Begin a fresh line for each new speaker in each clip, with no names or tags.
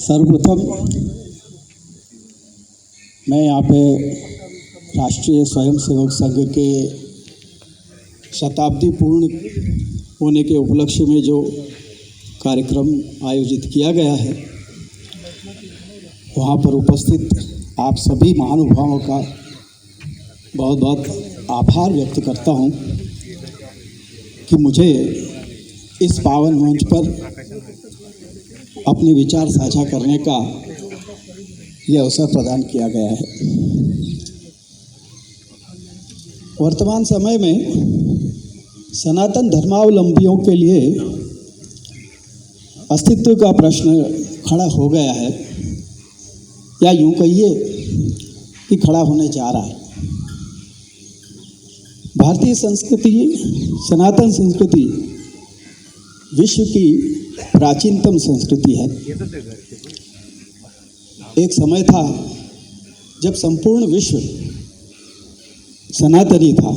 सर्वप्रथम मैं यहाँ पे राष्ट्रीय स्वयंसेवक संघ के शताब्दी पूर्ण होने के उपलक्ष्य में जो कार्यक्रम आयोजित किया गया है वहाँ पर उपस्थित आप सभी महानुभावों का बहुत बहुत आभार व्यक्त करता हूँ कि मुझे इस पावन मंच पर अपने विचार साझा करने का यह अवसर प्रदान किया गया है। वर्तमान समय में सनातन धर्मावलंबियों के लिए अस्तित्व का प्रश्न खड़ा हो गया है, या यूं कहिए कि खड़ा होने जा रहा है। भारतीय संस्कृति, सनातन संस्कृति विश्व की प्राचीनतम संस्कृति है। एक समय था जब संपूर्ण विश्व सनातनी था।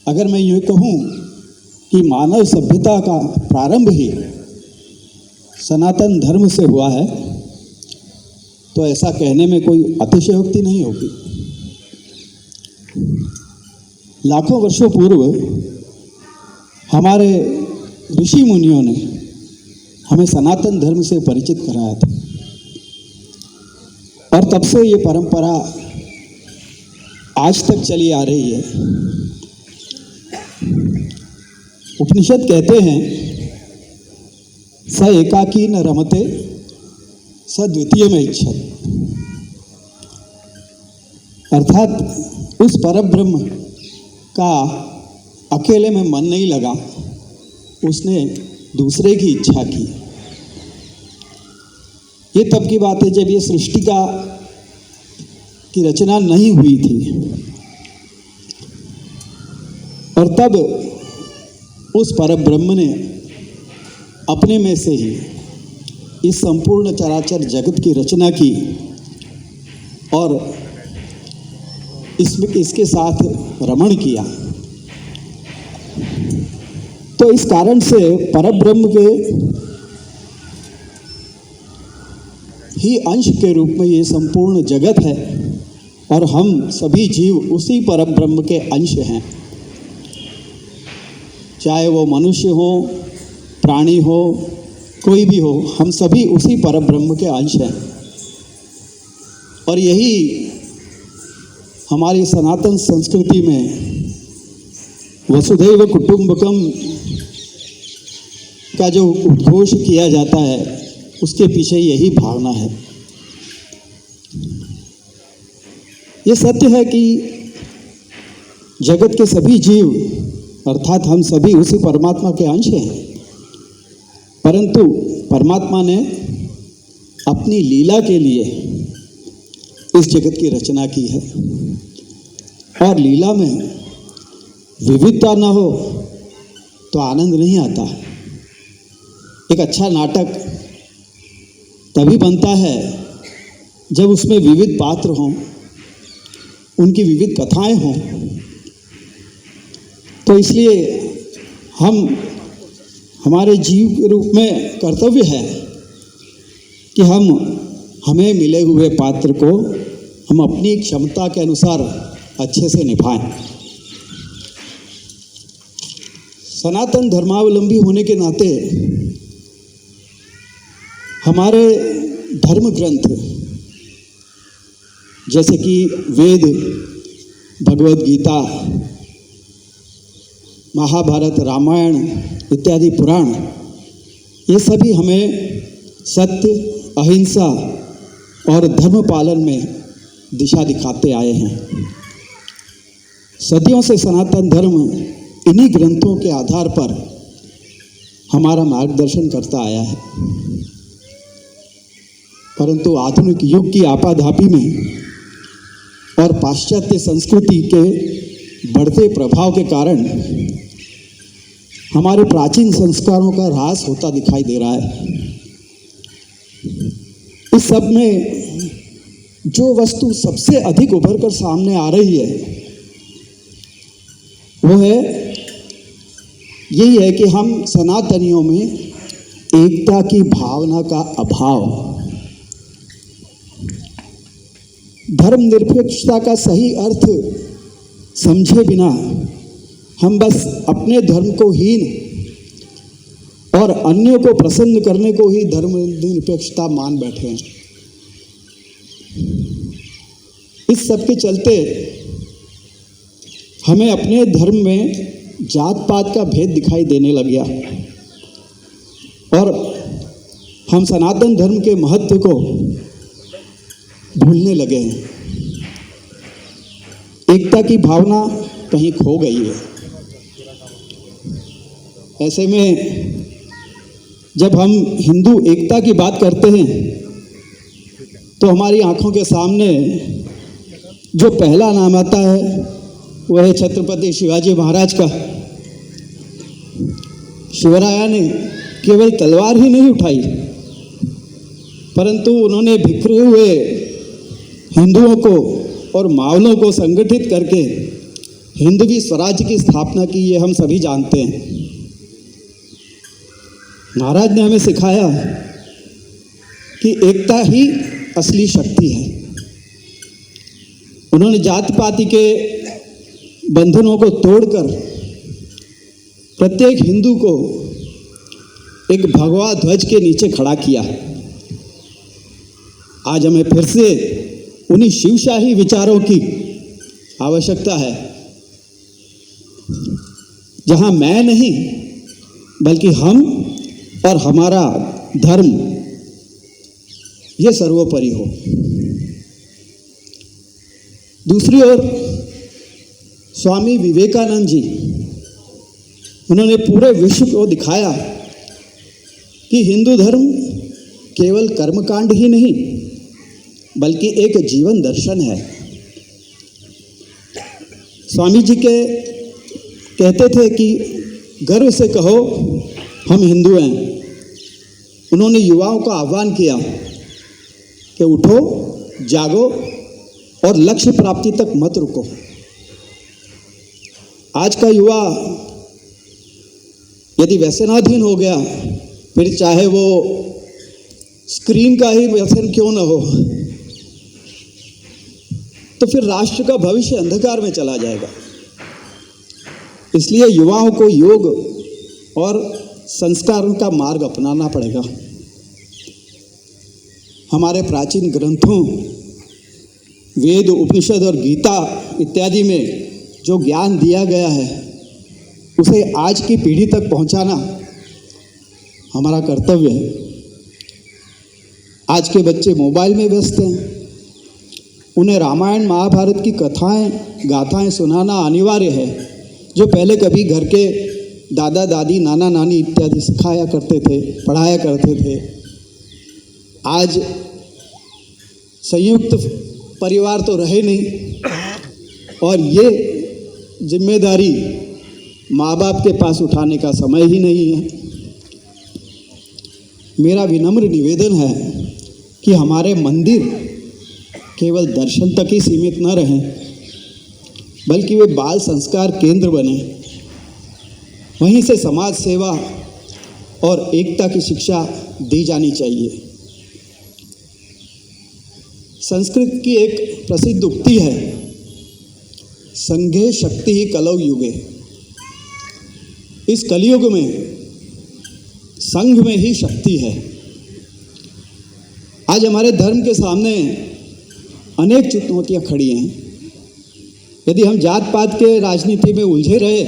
अगर मैं यूँ कहूँ कि मानव सभ्यता का प्रारंभ ही सनातन धर्म से हुआ है तो ऐसा कहने में कोई अतिशयोक्ति नहीं होगी। लाखों वर्षों पूर्व हमारे ऋषि मुनियों ने हमें सनातन धर्म से परिचित कराया था और तब से ये परंपरा आज तक चली आ रही है। उपनिषद कहते हैं स एकाकी न रमते स द्वितीय में इच्छत, अर्थात उस परब्रह्म का अकेले में मन नहीं लगा, उसने दूसरे की इच्छा की। ये तब की बात है जब ये सृष्टि की रचना नहीं हुई थी और तब उस परब्रह्म ने अपने में से ही इस संपूर्ण चराचर जगत की रचना की और इसके साथ रमण किया। तो इस कारण से परब्रह्म के ही अंश के रूप में ये संपूर्ण जगत है और हम सभी जीव उसी परब्रह्म के अंश हैं। चाहे वो मनुष्य हो, प्राणी हो, कोई भी हो, हम सभी उसी परब्रह्म के अंश हैं। और यही हमारी सनातन संस्कृति में वसुधैव कुटुंबकम का जो उद्घोष किया जाता है उसके पीछे यही भावना है। ये सत्य है कि जगत के सभी जीव अर्थात हम सभी उसी परमात्मा के अंश हैं, परंतु परमात्मा ने अपनी लीला के लिए इस जगत की रचना की है और लीला में विविधता न हो तो आनंद नहीं आता। एक अच्छा नाटक तभी बनता है जब उसमें विविध पात्र हों, उनकी विविध कथाएं हों। तो इसलिए हमारे जीव के रूप में कर्तव्य है कि हमें मिले हुए पात्र को हम अपनी क्षमता के अनुसार अच्छे से निभाएं। सनातन धर्मावलंबी होने के नाते हमारे धर्म ग्रंथ जैसे कि वेद, भगवद गीता, महाभारत, रामायण इत्यादि पुराण, ये सभी हमें सत्य, अहिंसा और धर्म पालन में दिशा दिखाते आए हैं। सदियों से सनातन धर्म इन्हीं ग्रंथों के आधार पर हमारा मार्गदर्शन करता आया है, परंतु आधुनिक युग की आपाधापी में और पाश्चात्य संस्कृति के बढ़ते प्रभाव के कारण हमारे प्राचीन संस्कारों का ह्रास होता दिखाई दे रहा है। इस सब में जो वस्तु सबसे अधिक उभर कर सामने आ रही है वो है यही है कि हम सनातनियों में एकता की भावना का अभाव, धर्मनिरपेक्षता का सही अर्थ समझे बिना हम बस अपने धर्म को हीन और अन्यों को प्रसन्न करने को ही धर्मनिरपेक्षता मान बैठे हैं। इस सब के चलते हमें अपने धर्म में जात पात का भेद दिखाई देने लग गया और हम सनातन धर्म के महत्व को भूलने लगे हैं। एकता की भावना कहीं खो गई है। ऐसे में जब हम हिंदू एकता की बात करते हैं तो हमारी आंखों के सामने जो पहला नाम आता है वह है छत्रपति शिवाजी महाराज का। शिवराया ने केवल तलवार ही नहीं उठाई, परंतु उन्होंने बिखरे हुए हिंदुओं को और मावलों को संगठित करके हिंदवी स्वराज्य की स्थापना की। ये हम सभी जानते हैं। महाराज ने हमें सिखाया कि एकता ही असली शक्ति है। उन्होंने जाति पाति के बंधनों को तोड़कर प्रत्येक हिंदू को एक भगवा ध्वज के नीचे खड़ा किया। आज हमें फिर से उन्हीं शिवशाही विचारों की आवश्यकता है, जहां मैं नहीं बल्कि हम और हमारा धर्म ये सर्वोपरि हो। दूसरी ओर स्वामी विवेकानंद जी, उन्होंने पूरे विश्व को दिखाया कि हिंदू धर्म केवल कर्मकांड ही नहीं बल्कि एक जीवन दर्शन है। स्वामी जी कहते थे कि गर्व से कहो हम हिंदू हैं। उन्होंने युवाओं का आह्वान किया कि उठो, जागो और लक्ष्य प्राप्ति तक मत रुको। आज का युवा यदि व्यसनाधीन हो गया, फिर चाहे वो स्क्रीन का ही व्यसन क्यों न हो, तो फिर राष्ट्र का भविष्य अंधकार में चला जाएगा। इसलिए युवाओं को योग और संस्कारों का मार्ग अपनाना पड़ेगा। हमारे प्राचीन ग्रंथों वेद, उपनिषद और गीता इत्यादि में जो ज्ञान दिया गया है उसे आज की पीढ़ी तक पहुंचाना हमारा कर्तव्य है। आज के बच्चे मोबाइल में व्यस्त हैं। उन्हें रामायण महाभारत की कथाएं गाथाएं सुनाना अनिवार्य है, जो पहले कभी घर के दादा दादी नाना नानी इत्यादि सिखाया करते थे, पढ़ाया करते थे। आज संयुक्त परिवार तो रहे नहीं और ये जिम्मेदारी माँ बाप के पास उठाने का समय ही नहीं है। मेरा विनम्र निवेदन है कि हमारे मंदिर केवल दर्शन तक ही सीमित न रहें, बल्कि वे बाल संस्कार केंद्र बने। वहीं से समाज सेवा और एकता की शिक्षा दी जानी चाहिए। संस्कृत की एक प्रसिद्ध उक्ति है, संघे शक्ति ही कलौ युगे। इस कलयुग में संघ में ही शक्ति है। आज हमारे धर्म के सामने अनेक चुनौतियां खड़ी हैं। यदि हम जात पात के राजनीति में उलझे रहे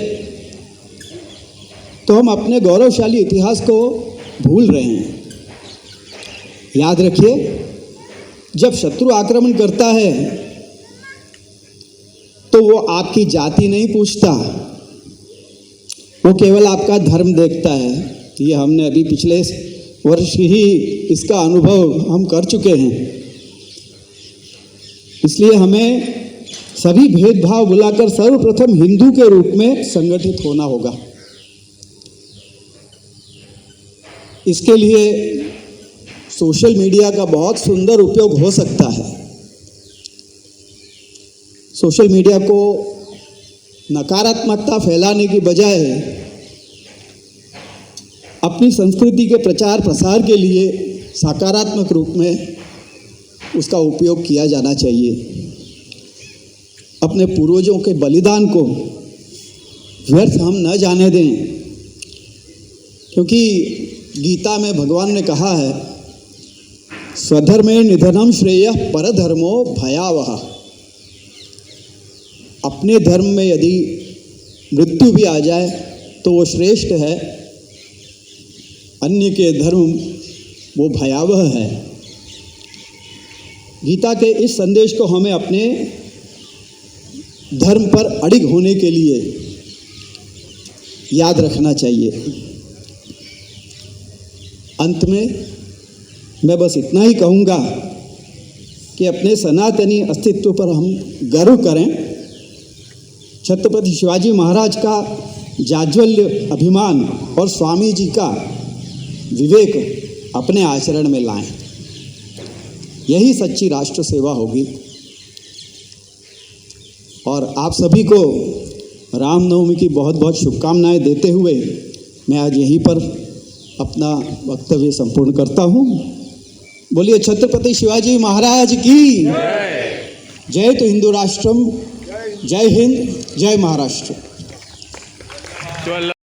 तो हम अपने गौरवशाली इतिहास को भूल रहे हैं। याद रखिए, जब शत्रु आक्रमण करता है तो वो आपकी जाति नहीं पूछता, वो केवल आपका धर्म देखता है। ये हमने अभी पिछले वर्ष ही इसका अनुभव हम कर चुके हैं। इसलिए हमें सभी भेदभाव भुलाकर सर्वप्रथम हिंदू के रूप में संगठित होना होगा। इसके लिए सोशल मीडिया का बहुत सुंदर उपयोग हो सकता है। सोशल मीडिया को नकारात्मकता फैलाने की बजाय अपनी संस्कृति के प्रचार प्रसार के लिए सकारात्मक रूप में उसका उपयोग किया जाना चाहिए। अपने पूर्वजों के बलिदान को व्यर्थ हम न जाने दें, क्योंकि गीता में भगवान ने कहा है, स्वधर्मे निधनम श्रेयः परधर्मो भयावह। अपने धर्म में यदि मृत्यु भी आ जाए तो वो श्रेष्ठ है, अन्य के धर्म वो भयावह है। गीता के इस संदेश को हमें अपने धर्म पर अडिग होने के लिए याद रखना चाहिए। अंत में मैं बस इतना ही कहूँगा कि अपने सनातनी अस्तित्व पर हम गर्व करें। छत्रपति शिवाजी महाराज का जाज्वल्य अभिमान और स्वामी जी का विवेक अपने आचरण में लाएं। यही सच्ची राष्ट्र सेवा होगी। और आप सभी को रामनवमी की बहुत बहुत शुभकामनाएं देते हुए मैं आज यहीं पर अपना वक्तव्य संपूर्ण करता हूँ। बोलिए छत्रपति शिवाजी महाराज की जय। तो हिंदू राष्ट्रम, जय हिंद, जय महाराष्ट्र।